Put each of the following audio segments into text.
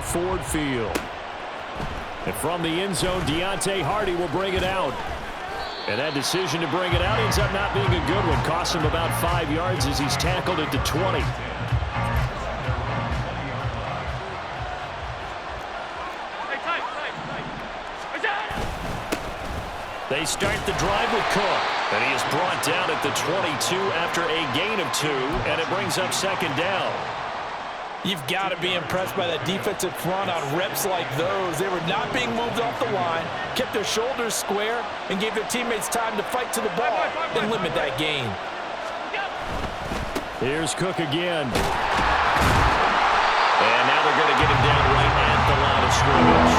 Ford Field. And from the end zone, Deontay Hardy will bring it out. And that decision to bring it out ends up not being a good one. Costs him about 5 yards as he's tackled at the 20. They start the drive with Cook. And he is brought down at the 22 after a gain of 2. And it brings up second down. You've got to be impressed by that defensive front on reps like those. They were not being moved off the line, kept their shoulders square, and gave their teammates time to fight to the ball and limit that gain. Here's Cook again. And now they're going to get him down right at the line of scrimmage.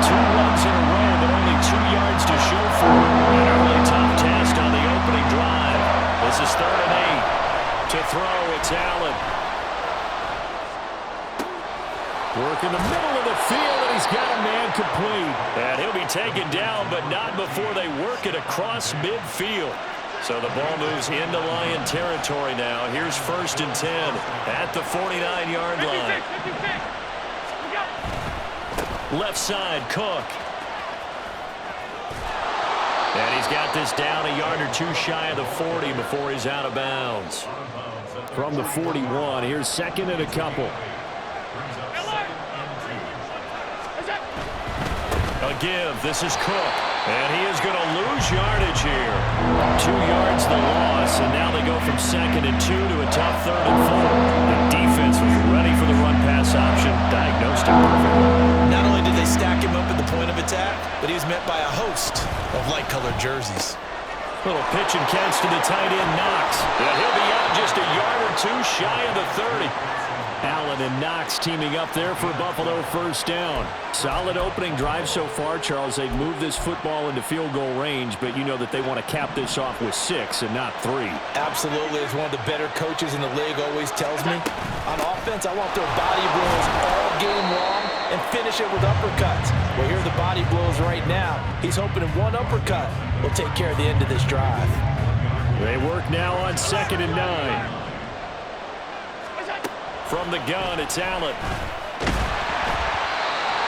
2 runs in a row, but only 2 yards to show for it. And a really tough task on the opening drive. This is 3rd and 8. To throw, it's Allen. Work in the middle of the field, and he's got a man complete. And he'll be taken down, but not before they work it across midfield. So the ball moves into Lion territory now. Here's 1st and 10 at the 49-yard line. Left side, Cook. And he's got this down a yard or 2 shy of the 40 before he's out of bounds. From the 41, here's 2nd and a couple. A give. This is Cook. And he is going to lose yardage here. 2 yards the loss, and now they go from 2nd and 2 to a tough 3rd and 4. The defense was ready for the run-pass option. Diagnosed it perfectly. Not only did they stack him up at the point of attack, but he was met by a host of light-colored jerseys. Little pitch and catch to the tight end, Knox. And he'll be out just a yard or 2 shy of the 30. Allen and Knox teaming up there for Buffalo 1st down. Solid opening drive so far, Charles. They've moved this football into field goal range, but you know that they want to cap this off with 6 and not 3. Absolutely. As one of the better coaches in the league always tells me, on offense, I want their body blows all game long and finish it with uppercuts. Well, here are the body blows right now. He's hoping in one uppercut will take care of the end of this drive. They work now on 2nd and 9. From the gun, it's Allen.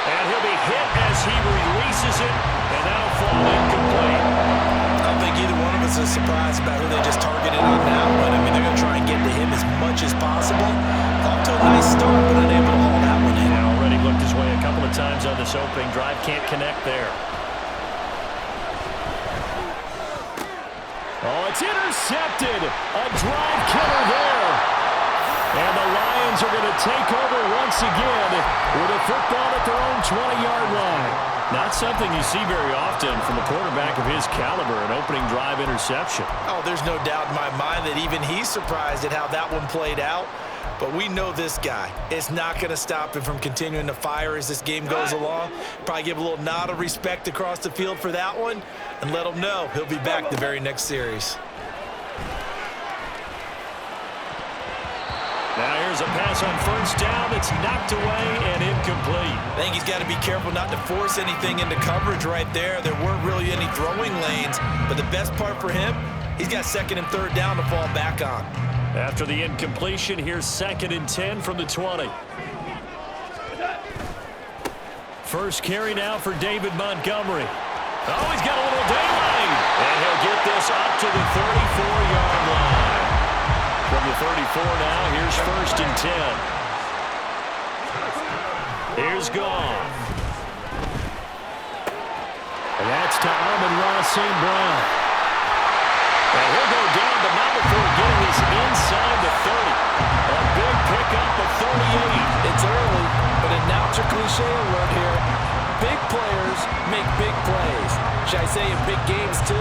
And he'll be hit as he releases it, and that'll fall incomplete. I don't think either one of us is surprised about who they just targeted on that one. I mean, they're going to try and get to him as much as possible. Off to a nice start, but unable to haul that one in. Now already looked his way a couple of times on this opening drive. Can't connect there. Oh, it's intercepted. A drive killer there. And the Lions are going to take over once again with a football at their own 20-yard line. Not something you see very often from a quarterback of his caliber, an opening drive interception. Oh, there's no doubt in my mind that even he's surprised at how that one played out. But we know this guy. It's not going to stop him from continuing to fire as this game goes along. Probably give a little nod of respect across the field for that one and let him know he'll be back the very next series. Now here's a pass on 1st down. It's knocked away and incomplete. I think he's got to be careful not to force anything into coverage right there. There weren't really any throwing lanes, but the best part for him, he's got 2nd and 3rd down to fall back on. After the incompletion, here's 2nd and 10 from the 20. First carry now for David Montgomery. Oh, he's got a little daylight. And he'll get this up to the 34-yard line. From the 34 now, here's 1st and 10. Here's Goff. And that's to Amon-Ra St. Brown. And he'll go down, but not before getting this inside the 30. A big pickup of 38. It's early, but a announcer cliche alert here. Big players make big plays. Should I say in big games too?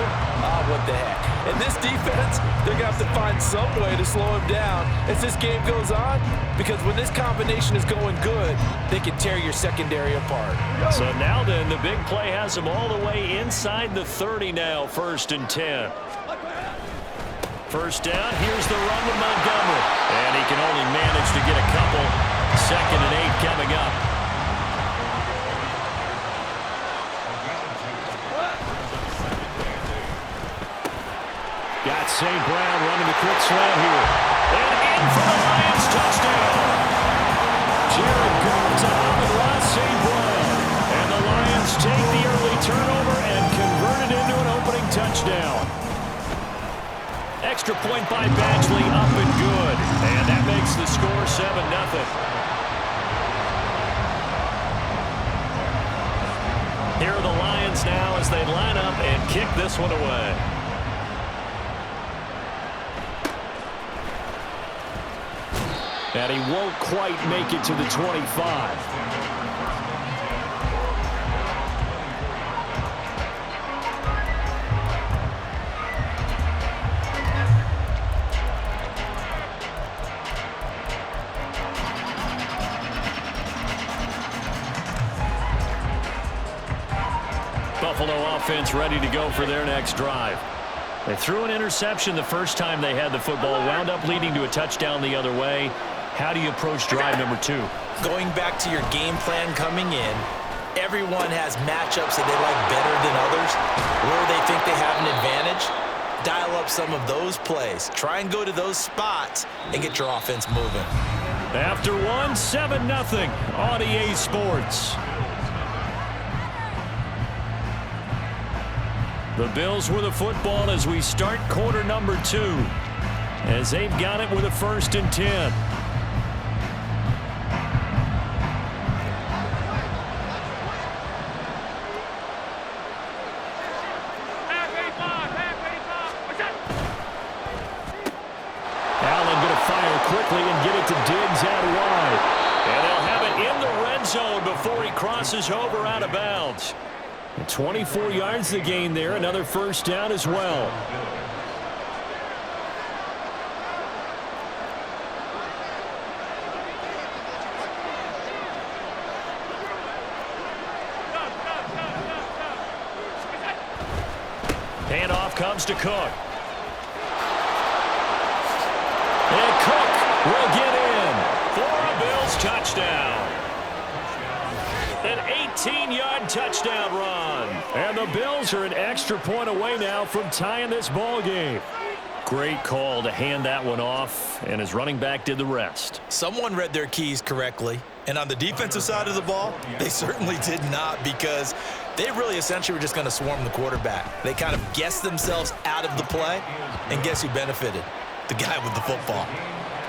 What the heck. And this defense, they're going to have to find some way to slow him down as this game goes on, because when this combination is going good, they can tear your secondary apart. So now then, the big play has him all the way inside the 30 now, 1st and 10. 1st down, here's the run to Montgomery. And he can only manage to get a couple. 2nd and 8 coming up. Got St. Brown running the quick slant here. And in for the Lions touchdown. Jared Goff to extra point by Badgley, up and good. And that makes the score 7-0. Here are the Lions now as they line up and kick this one away. And he won't quite make it to the 25. Buffalo offense ready to go for their next drive. They threw an interception the first time they had the football, wound up leading to a touchdown the other way. How do you approach drive number 2? Going back to your game plan coming in, everyone has matchups that they like better than others. Where they think they have an advantage, dial up some of those plays. Try and go to those spots and get your offense moving. After one, 7-0 on EA Sports. The Bills with the football as we start quarter number 2, as they've got it with a 1st and 10. Allen going to fire quickly and get it to Diggs out wide. And they'll have it in the red zone before he crosses over out of bounds. 24 yards to gain there, another 1st down as well. Handoff comes to Cook. And Cook will get in for a Bills touchdown. An 18-yard touchdown run. And the Bills are an extra point away now from tying this ball game. Great call to hand that one off, and his running back did the rest. Someone read their keys correctly, and on the defensive side of the ball, they certainly did not, because they really essentially were just going to swarm the quarterback. They kind of guessed themselves out of the play, and guess who benefited? The guy with the football.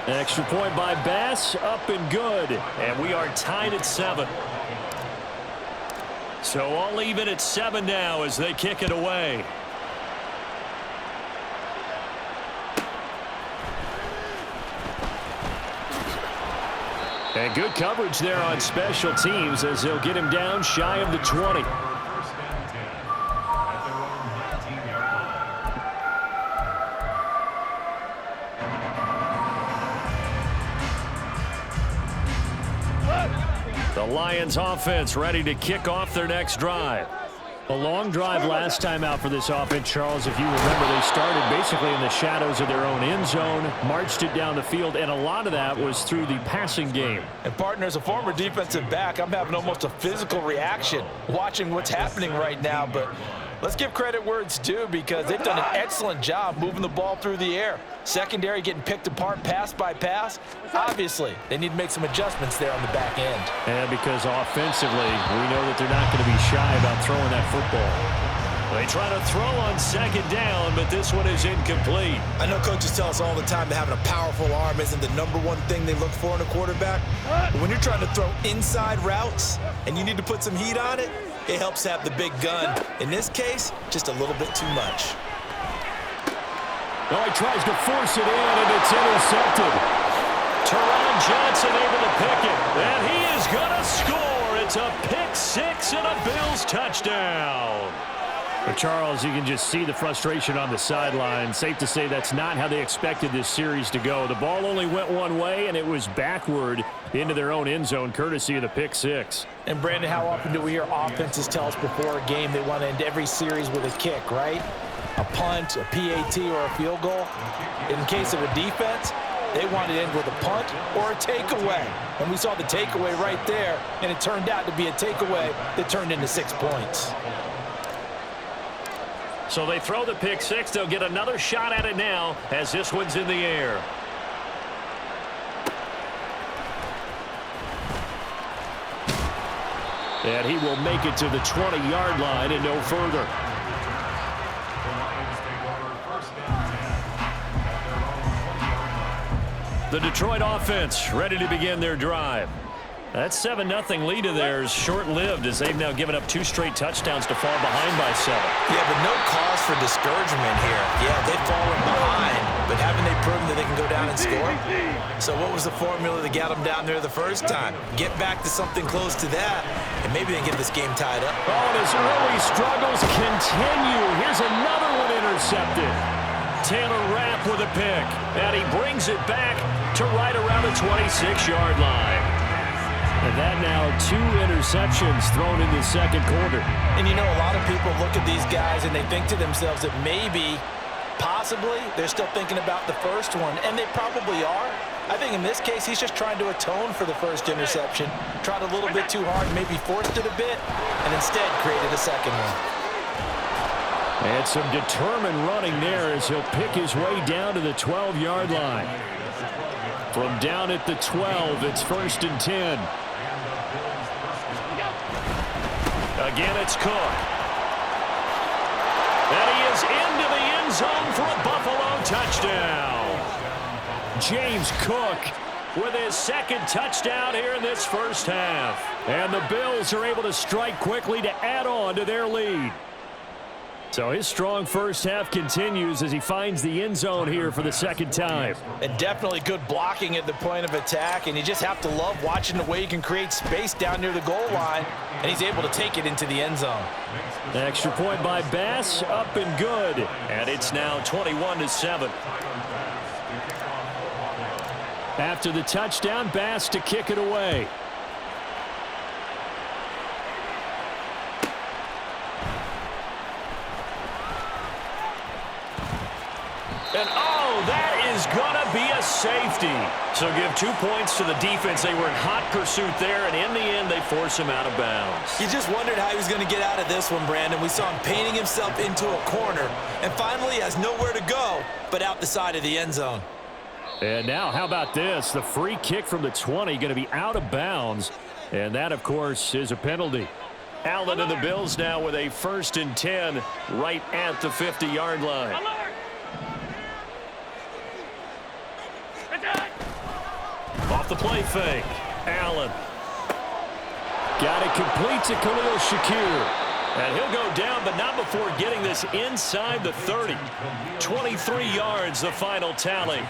Extra point by Bass, up and good, and we are tied at 7. So all even at 7 now as they kick it away. And good coverage there on special teams as they'll get him down shy of the 20. The Lions offense ready to kick off their next drive. A long drive last time out for this offense, Charles. If you remember, they started basically in the shadows of their own end zone, marched it down the field, and a lot of that was through the passing game. And, partner, as a former defensive back, I'm having almost a physical reaction watching what's happening right now. But let's give credit where it's due, because they've done an excellent job moving the ball through the air. Secondary getting picked apart pass by pass. Obviously, they need to make some adjustments there on the back end. And because offensively, we know that they're not going to be shy about throwing that football. They try to throw on 2nd down, but this one is incomplete. I know coaches tell us all the time that having a powerful arm isn't the #1 thing they look for in a quarterback. But when you're trying to throw inside routes and you need to put some heat on it, it helps have the big gun. In this case, just a little bit too much. Oh, he tries to force it in, and it's intercepted. Teron Johnson able to pick it, and he is going to score. It's a pick 6 and a Bills touchdown. But Charles, you can just see the frustration on the sideline. Safe to say that's not how they expected this series to go. The ball only went one way, and it was backward into their own end zone, courtesy of the pick 6. And, Brandon, how often do we hear offenses tell us before a game they want to end every series with a kick, right? A punt, a PAT, or a field goal. In case of a defense, they want to end with a punt or a takeaway. And we saw the takeaway right there, and it turned out to be a takeaway that turned into 6 points. So they throw the pick 6. They'll get another shot at it now as this one's in the air. And he will make it to the 20-yard line and no further. The Detroit offense ready to begin their drive. That 7-0 lead of theirs short-lived as they've now given up 2 straight touchdowns to fall behind by 7. Yeah, but no cause for discouragement here. Yeah, they've fallen behind, but haven't they proven that they can go down and score? So what was the formula that got them down there the first time? Get back to something close to that, and maybe they get this game tied up. Oh, and his early struggles continue. Here's another one intercepted. Taylor Rapp with a pick, and he brings it back to right around the 26-yard line. And that now 2 interceptions thrown in the second quarter. And you know, a lot of people look at these guys and they think to themselves that maybe, possibly, they're still thinking about the first one, and they probably are. I think in this case, he's just trying to atone for the first interception, tried a little bit too hard, maybe forced it a bit, and instead created a second one. And some determined running there as he'll pick his way down to the 12-yard line. From down at the 12, it's 1st and 10. Again, it's Cook. And he is into the end zone for a Buffalo touchdown. James Cook with his 2nd touchdown here in this first half. And the Bills are able to strike quickly to add on to their lead. So his strong first half continues as he finds the end zone here for the 2nd time. And definitely good blocking at the point of attack, and you just have to love watching the way he can create space down near the goal line, and he's able to take it into the end zone. The extra point by Bass, up and good. And it's now 21-7. After the touchdown, Bass to kick it away. And, oh, that is going to be a safety. So give 2 points to the defense. They were in hot pursuit there, and in the end, they force him out of bounds. You just wondered how he was going to get out of this one, Brandon. We saw him painting himself into a corner, and finally has nowhere to go but out the side of the end zone. And now, how about this? The free kick from the 20 going to be out of bounds, and that, of course, is a penalty. Allen and the Bills now with a 1st and 10 right at the 50-yard line. Off the play fake. Allen. Got it complete to Khalil Shakir. And he'll go down, but not before getting this inside the 30. 23 yards, the final tally.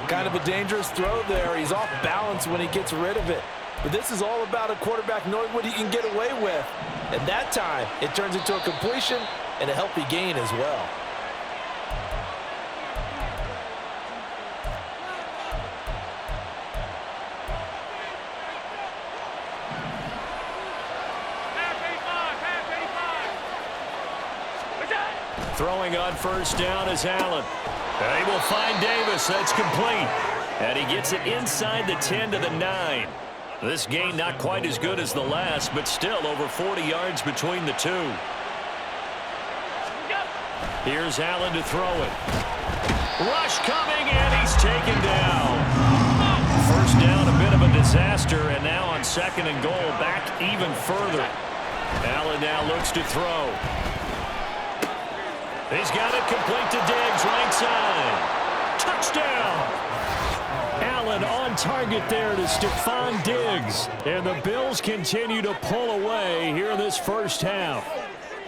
Kind of a dangerous throw there. He's off balance when he gets rid of it. But this is all about a quarterback knowing what he can get away with. And that time, it turns into a completion and a healthy gain as well. Throwing on 1st down is Allen. And he will find Davis. That's complete. And he gets it inside the 10 to the 9. This gain not quite as good as the last, but still over 40 yards between the two. Here's Allen to throw it. Rush coming, and he's taken down. 1st down, a bit of a disaster, and now on 2nd and goal, back even further. Allen now looks to throw. He's got it complete to Diggs, right side. Touchdown! Allen on target there to Stephon Diggs. And the Bills continue to pull away here in this first half.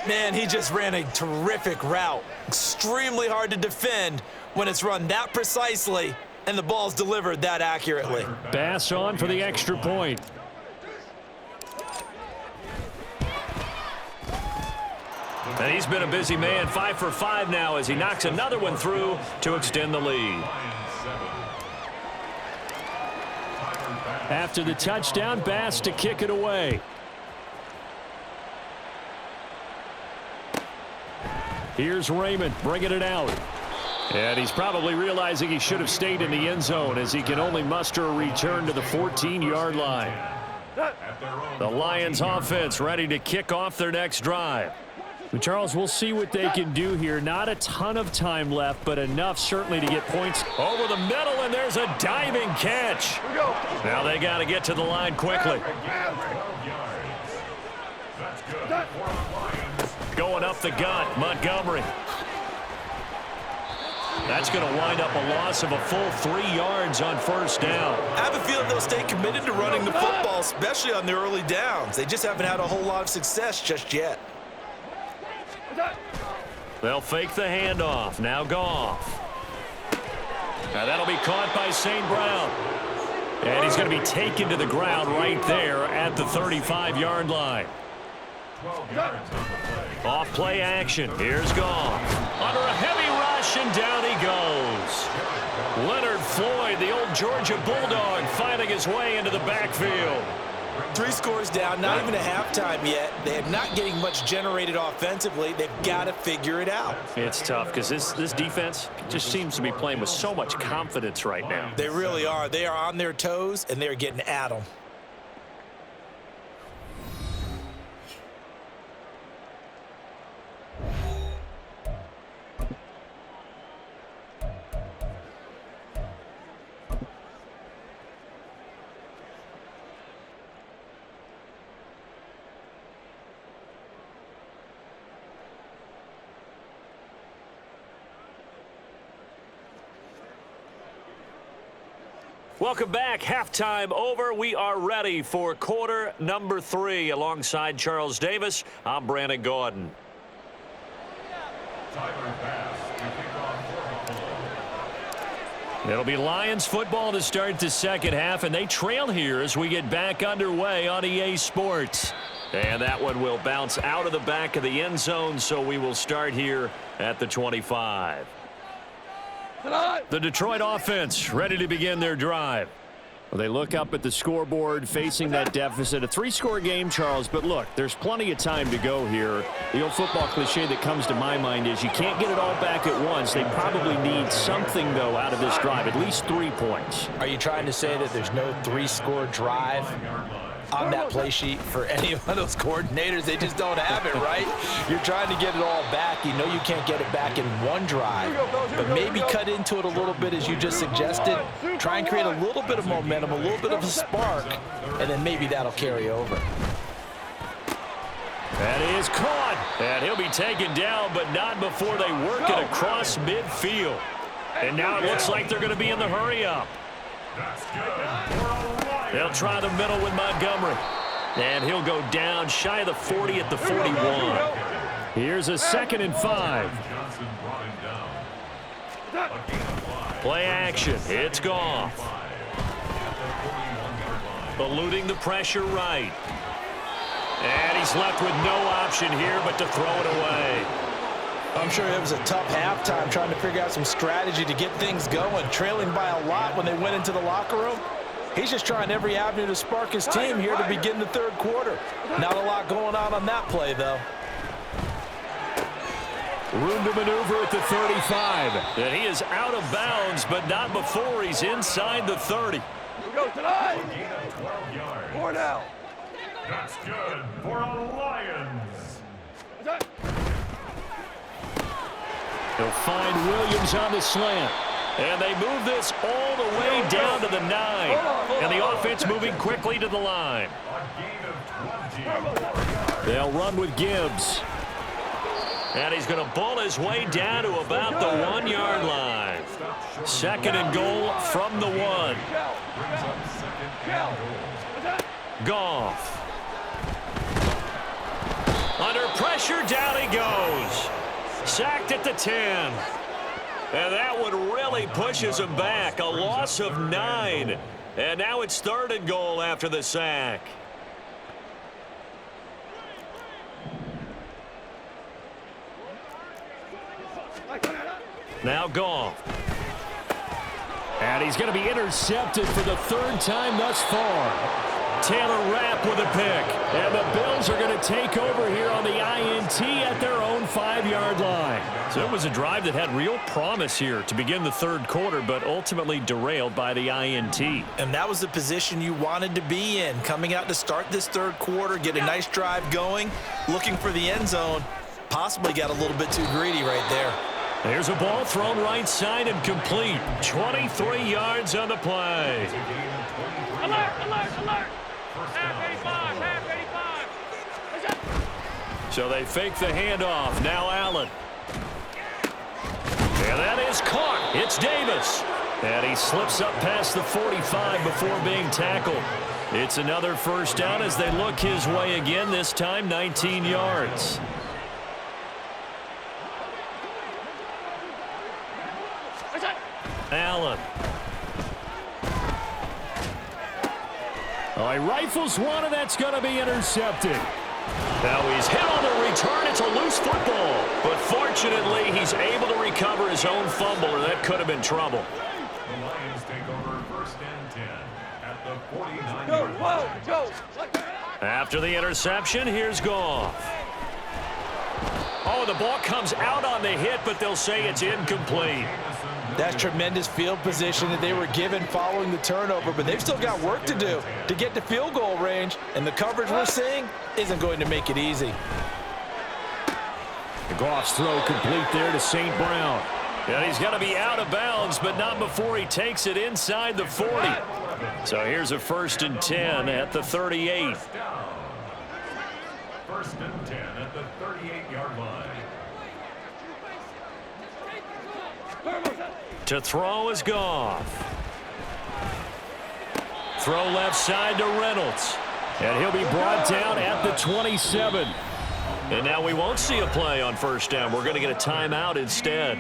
Man, he just ran a terrific route. Extremely hard to defend when it's run that precisely and the ball's delivered that accurately. Bass on for the extra point. And he's been a busy man, 5 for 5 now as he knocks another one through to extend the lead. After the touchdown, Bass to kick it away. Here's Raymond bringing it out. And he's probably realizing he should have stayed in the end zone as he can only muster a return to the 14-yard line. The Lions offense ready to kick off their next drive. Charles, we'll see what they can do here. Not a ton of time left, but enough certainly to get points over the middle, and there's a diving catch. Now they got to get to the line quickly. Going up the gut, Montgomery. That's going to wind up a loss of a full 3 yards on first down. I have a feeling they'll stay committed to running the football, especially on the early downs. They just haven't had a whole lot of success just yet. They'll fake the handoff. Now Goff. Now that'll be caught by St. Brown. And he's going to be taken to the ground right there at the 35-yard line. Off play action. Here's Goff. Under a heavy rush, and down he goes. Leonard Floyd, the old Georgia Bulldog, finding his way into the backfield. 3 scores down, not even a halftime yet. They're not getting much generated offensively. They've got to figure it out. It's tough because this defense just seems to be playing with so much confidence right now. They really are. They are on their toes, and they're getting at them. Welcome back. Halftime over. We are ready for quarter number 3. Alongside Charles Davis, I'm Brandon Gordon. It'll be Lions football to start the second half, and they trail here as we get back underway on EA Sports. And that one will bounce out of the back of the end zone, so we will start here at the 25. The Detroit offense ready to begin their drive. Well, they look up at the scoreboard facing that deficit. A 3-score game, Charles, but look, there's plenty of time to go here. The old football cliche that comes to my mind is you can't get it all back at once. They probably need something, though, out of this drive, at least 3 points. Are you trying to say that there's no 3-score drive on that play sheet for any of those coordinators? They just don't have it, right? You're trying to get it all back. You know you can't get it back in one drive, but maybe cut into it a little bit as you just suggested. Try and create a little bit of momentum, a little bit of a spark, and then maybe that'll carry over. That is caught, and he'll be taken down, but not before they work it across midfield. And now it looks like they're going to be in the hurry-up. They'll try the middle with Montgomery. And he'll go down shy of the 40 at the 41. Here's a 2nd and 5. Play action. It's Goff. Eluding the pressure right. And he's left with no option here but to throw it away. I'm sure it was a tough halftime trying to figure out some strategy to get things going, trailing by a lot when they went into the locker room. He's just trying every avenue to spark his team here to begin the 3rd quarter. Not a lot going on that play, though. Room to maneuver at the 35. And he is out of bounds, but not before he's inside the 30. Here we go tonight. 4 down. That's good for a Lions. They'll find Williams on the slant. And they move this all the way down to the 9. And the offense moving quickly to the line. They'll run with Gibbs. And he's going to bull his way down to about the 1-yard line. 2nd and goal from the 1. Goff. Under pressure, down he goes. Sacked at the 10. And that one really pushes him back. A loss of 9. And now it's 3rd and goal after the sack. Now Goff. And he's going to be intercepted for the 3rd time thus far. Taylor Rapp with a pick. And the Bills are going to take over here on the INT at their own 5-yard line. So it was a drive that had real promise here to begin the 3rd quarter, but ultimately derailed by the INT. And that was the position you wanted to be in, coming out to start this 3rd quarter, get a nice drive going, looking for the end zone. Possibly got a little bit too greedy right there. There's a ball thrown right side and complete. 23 yards on the play. Alert, alert, alert. Half 85, half 85. So they fake the handoff. Now Allen. And That is caught. It's Davis. And he slips up past the 45 before being tackled. It's another first down as they look his way again, this time 19 yards. Allen. Oh, he rifles one, and that's going to be intercepted. Now he's hit on the return. It's a loose football. But fortunately, he's able to recover his own fumble, or that could have been trouble. The Lions take over 1st and 10 at the 49-yard line. Go. After the interception, here's Goff. Oh, the ball comes out on the hit, but they'll say it's incomplete. That's tremendous field position that they were given following the turnover, but they've still got work to do to get to field goal range, and the coverage we're seeing isn't going to make it easy. The Goff's throw complete there to St. Brown. And he's got to be out of bounds, but not before he takes it inside the 40. So here's a 1st and 10 at the 38. 1st and 10 at the 38-yard line. To throw is Goff. Throw left side to Reynolds. And he'll be brought down at the 27. And now we won't see a play on 1st down. We're going to get a timeout instead.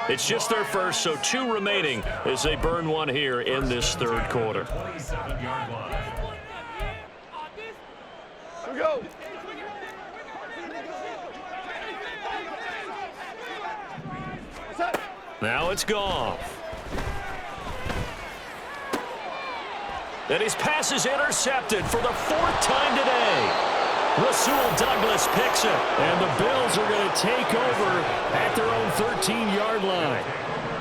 It's just their first, so 2 remaining as they burn one here in this 3rd quarter. 27-yard line. Go. Now it's Goff. And his pass is intercepted for the 4th time today. Rasul Douglas picks it, and the Bills are going to take over at their own 13-yard line.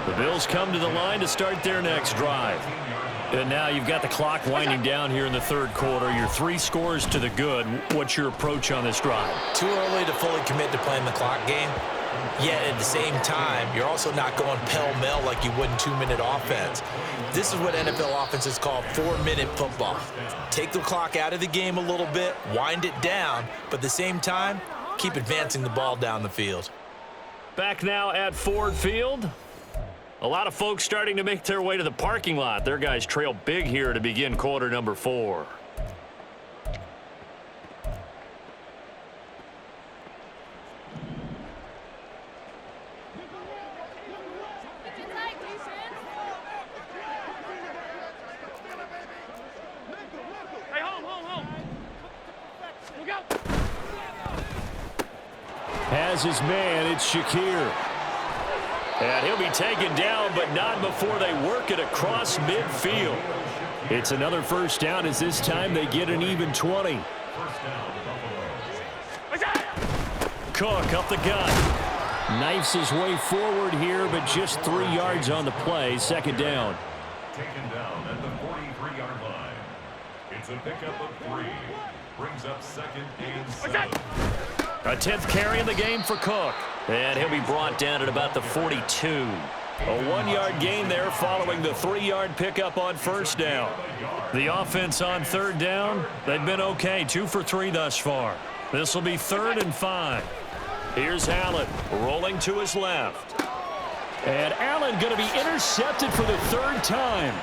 The Bills come to the line to start their next drive. And now you've got the clock winding down here in the 3rd quarter. You're 3 scores to the good. What's your approach on this drive? Too early to fully commit to playing the clock game. Yet at the same time, you're also not going pell-mell like you would in 2-minute offense. This is what NFL offenses call 4-minute football. Take the clock out of the game a little bit, wind it down, but at the same time, keep advancing the ball down the field. Back now at Ford Field. A lot of folks starting to make their way to the parking lot. Their guys trail big here to begin quarter number 4. Has his man, it's Shakir. And he'll be taken down, but not before they work it across midfield. It's another 1st down as this time they get an even 20. Cook up the gut. Knifes his way forward here, but just 3 yards on the play. 2nd down. Taken down at the 43-yard line. It's a pickup of 3. Brings up 2nd and 7. A 10th carry in the game for Cook. And he'll be brought down at about the 42. A 1-yard gain there following the 3-yard pickup on 1st down. The offense on 3rd down, they've been okay. 2 for 3 thus far. This will be 3rd and 5. Here's Allen rolling to his left. And Allen going to be intercepted for the 3rd time.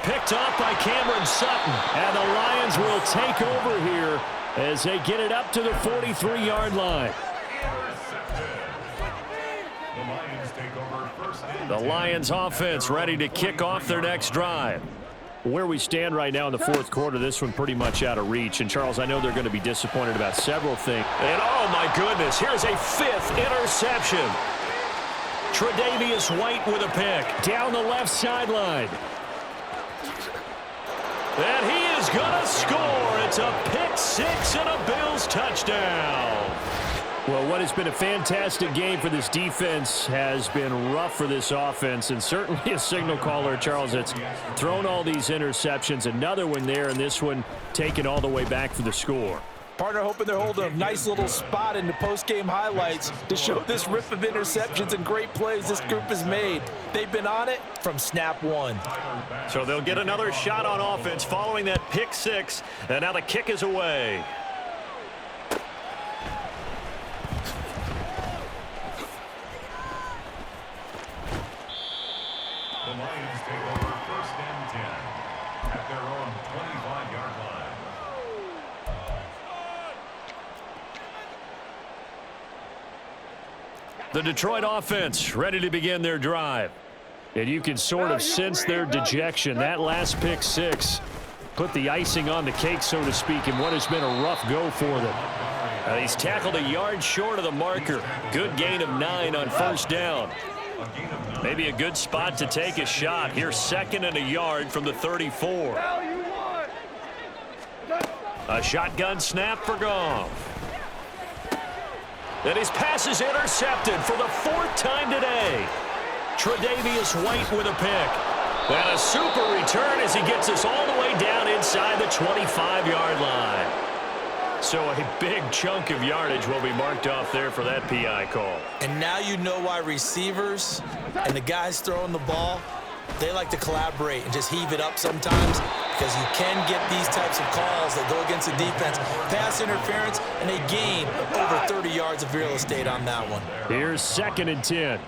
Picked off by Cameron Sutton. And the Lions will take over here as they get it up to the 43-yard line. The Lions offense ready to kick off their next drive. Where we stand right now in the 4th quarter, this one pretty much out of reach. And, Charles, I know they're going to be disappointed about several things. And, oh, my goodness, here's a 5th interception. Tre'Davious White with a pick down the left sideline. And he is going to score. It's a pick 6 and a Bills touchdown. Well, what has been a fantastic game for this defense has been rough for this offense, and certainly a signal caller, Charles, that's thrown all these interceptions. Another one there, and this one taken all the way back for the score. Partner hoping they're holding a nice little spot in the post-game highlights to show this rip of interceptions and great plays this group has made. They've been on it from snap 1. So they'll get another shot on offense following that pick 6, and now the kick is away. Lions take over 1st and 10 at their own 25-yard line. The Detroit offense ready to begin their drive. And you can sort of sense their dejection. That last pick six put the icing on the cake, so to speak, in what has been a rough go for them. He's tackled a yard short of the marker. Good gain of 9 on 1st down. Maybe a good spot to take a shot. Here, 2nd and a yard from the 34. A shotgun snap for Goff. And his pass is intercepted for the 4th time today. Tre'Davious White with a pick. And a super return as he gets us all the way down inside the 25-yard line. So a big chunk of yardage will be marked off there for that PI call. And now you know why receivers and the guys throwing the ball, they like to collaborate and just heave it up sometimes, because you can get these types of calls that go against the defense. Pass interference, and they gain over 30 yards of real estate on that one. Here's 2nd and 10.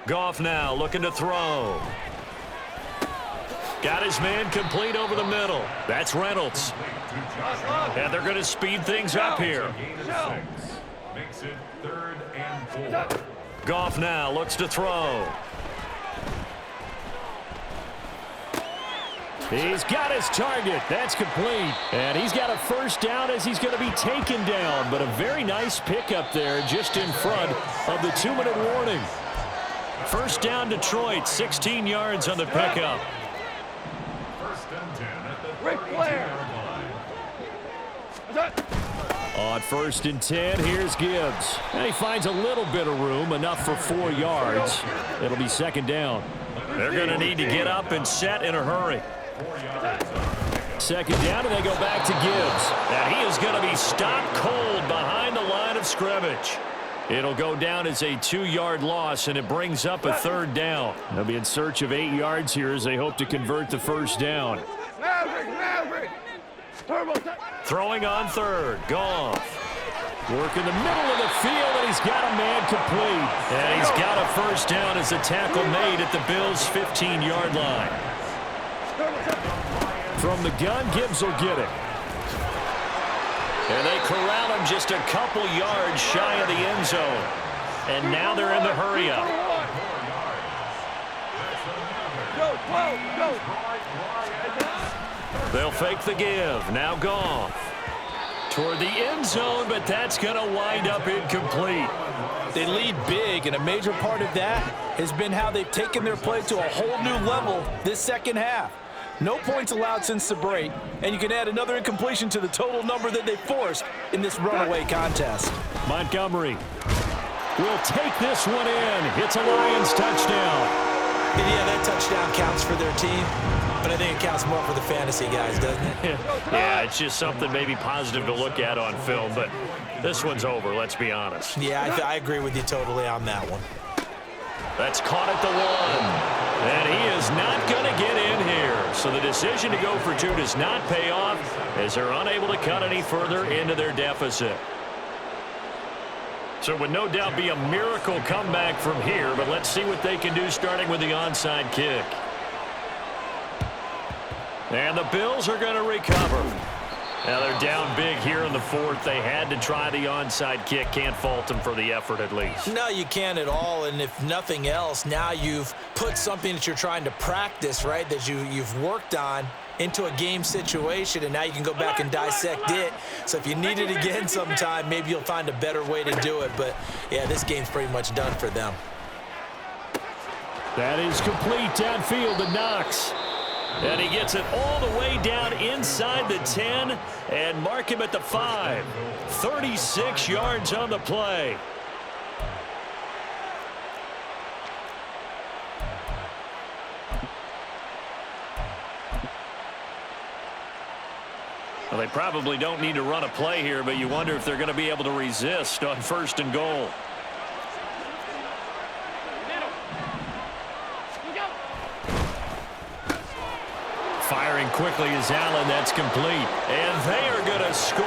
Goff now looking to throw. Got his man complete over the middle. That's Reynolds. And they're going to speed things up here. Makes it 3rd and 4. Goff now looks to throw. He's got his target. That's complete. And he's got a 1st down as he's going to be taken down. But a very nice pickup there just in front of the 2-minute warning. 1st down Detroit, 16 yards on the pickup. 1st and 10 at the 32-yard line. On 1st and 10, here's Gibbs. And he finds a little bit of room, enough for 4 yards. It'll be 2nd down. They're going to need to get up and set in a hurry. 2nd down, and they go back to Gibbs. And he is going to be stopped cold behind the line of scrimmage. It'll go down as a 2-yard loss, and it brings up a 3rd down. They'll be in search of 8 yards here as they hope to convert the 1st down. Throwing on 3rd, Goff. Work in the middle of the field, and he's got a man complete. And he's got a 1st down as the tackle made at the Bills' 15-yard line. From the gun, Gibbs will get it. And they corral him just a couple yards shy of the end zone. And now they're in the hurry-up. They'll fake the give. Now Goff. Toward the end zone, but that's going to wind up incomplete. They lead big, and a major part of that has been how they've taken their play to a whole new level this 2nd half. No points allowed since the break, and you can add another incompletion to the total number that they forced in this runaway contest. Montgomery will take this one in. It's a Lions touchdown. Yeah, that touchdown counts for their team, but I think it counts more for the fantasy guys, doesn't it? Yeah, it's just something maybe positive to look at on film, but this one's over, let's be honest. Yeah, I agree with you totally on that one. That's caught at the 1. And he is not going to get in here. So the decision to go for 2 does not pay off as they're unable to cut any further into their deficit. So it would no doubt be a miracle comeback from here, but let's see what they can do starting with the onside kick. And the Bills are going to recover. Now they're down big here in the 4th. They had to try the onside kick. Can't fault them for the effort at least. No, you can't at all. And if nothing else, now you've put something that you're trying to practice, right, that you've worked on into a game situation, and now you can go back and dissect it. So if you need it again sometime, maybe you'll find a better way to do it. But, yeah, this game's pretty much done for them. That is complete downfield to Knox. And he gets it all the way down inside the 10 and mark him at the 5. 36 yards on the play. Well, they probably don't need to run a play here, but you wonder if they're going to be able to resist on 1st and goal. Firing quickly is Allen. That's complete. And they are going to score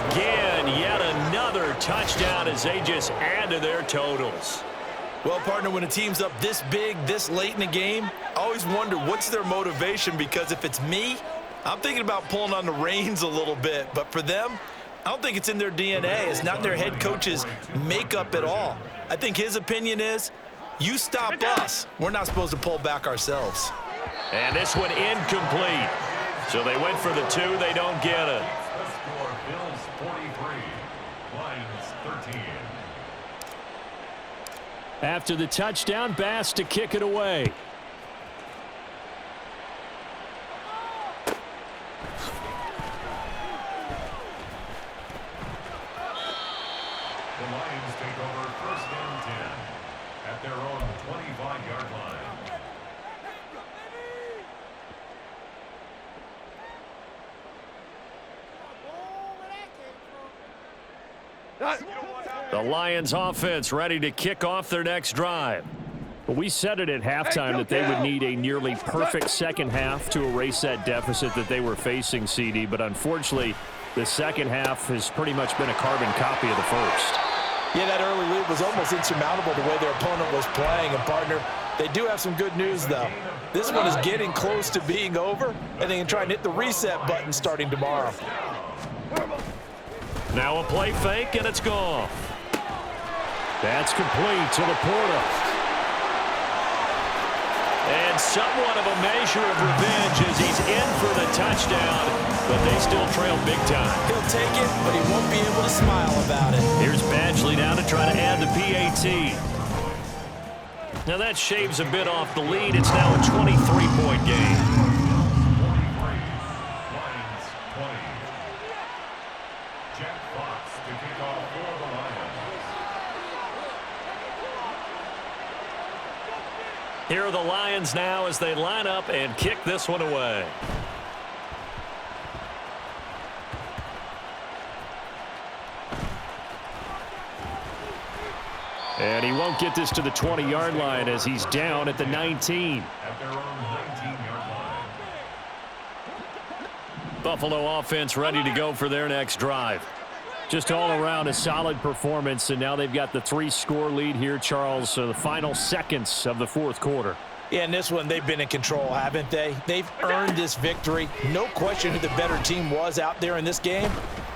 again. Yet another touchdown as they just add to their totals. Well, partner, when a team's up this big, this late in the game, I always wonder what's their motivation, because if it's me, I'm thinking about pulling on the reins a little bit. But for them, I don't think it's in their DNA. It's not in their head coach's makeup at all. I think his opinion is, you stop us. We're not supposed to pull back ourselves. And this one incomplete. So they went for the 2. They don't get it. The score, Bills 43, Lions 13. After the touchdown, Bass to kick it away. The Lions take over first and 10 at their own 25-yard line. The Lions offense ready to kick off their next drive. But we said it at halftime that they would need a nearly perfect second half to erase that deficit that they were facing, CD. But unfortunately, the second half has pretty much been a carbon copy of the first. Yeah, that early lead was almost insurmountable the way their opponent was playing. And, partner, they do have some good news, though. This one is getting close to being over, and they can try and hit the reset button starting tomorrow. Now a play fake, and it's gone. That's complete to Laporta. And somewhat of a measure of revenge as he's in for the touchdown, but they still trail big time. He'll take it, but he won't be able to smile about it. Here's Badgley now to try to add the PAT. Now that shaves a bit off the lead. It's now a 23-point game. Here are the Lions now as they line up and kick this one away. And he won't get this to the 20-yard line as he's down at the 19. At their own 19-yard line. Buffalo offense ready to go for their next drive. Just all around a solid performance, and now they've got the 3-score lead here, Charles, so the final seconds of the fourth quarter. Yeah, in this one, they've been in control, haven't they? They've earned this victory. No question who the better team was out there in this game.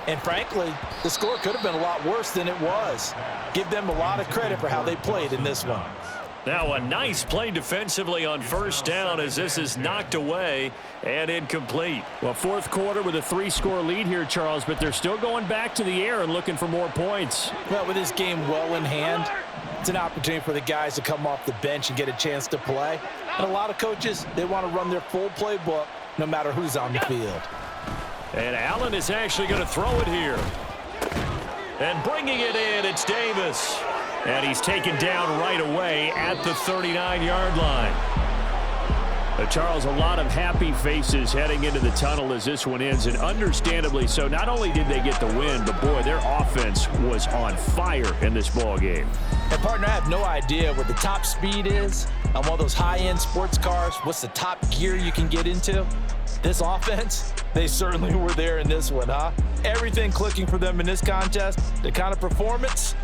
And frankly, the score could have been a lot worse than it was. Give them a lot of credit for how they played in this one. Now a nice play defensively on first down as this is knocked away and incomplete. Well, fourth quarter with a 3-score lead here, Charles, but they're still going back to the air and looking for more points. Well, with this game well in hand, it's an opportunity for the guys to come off the bench and get a chance to play. And a lot of coaches, they want to run their full playbook no matter who's on the field. And Allen is actually going to throw it here. And bringing it in, it's Davis. And he's taken down right away at the 39-yard line. Charles, a lot of happy faces heading into the tunnel as this one ends, and understandably so. Not only did they get the win, but boy, their offense was on fire in this ball game. And partner, I have no idea what the top speed is on one of those high-end sports cars. What's the top gear you can get into? This offense, they certainly were there in this one, huh? Everything clicking for them in this contest, the kind of performance,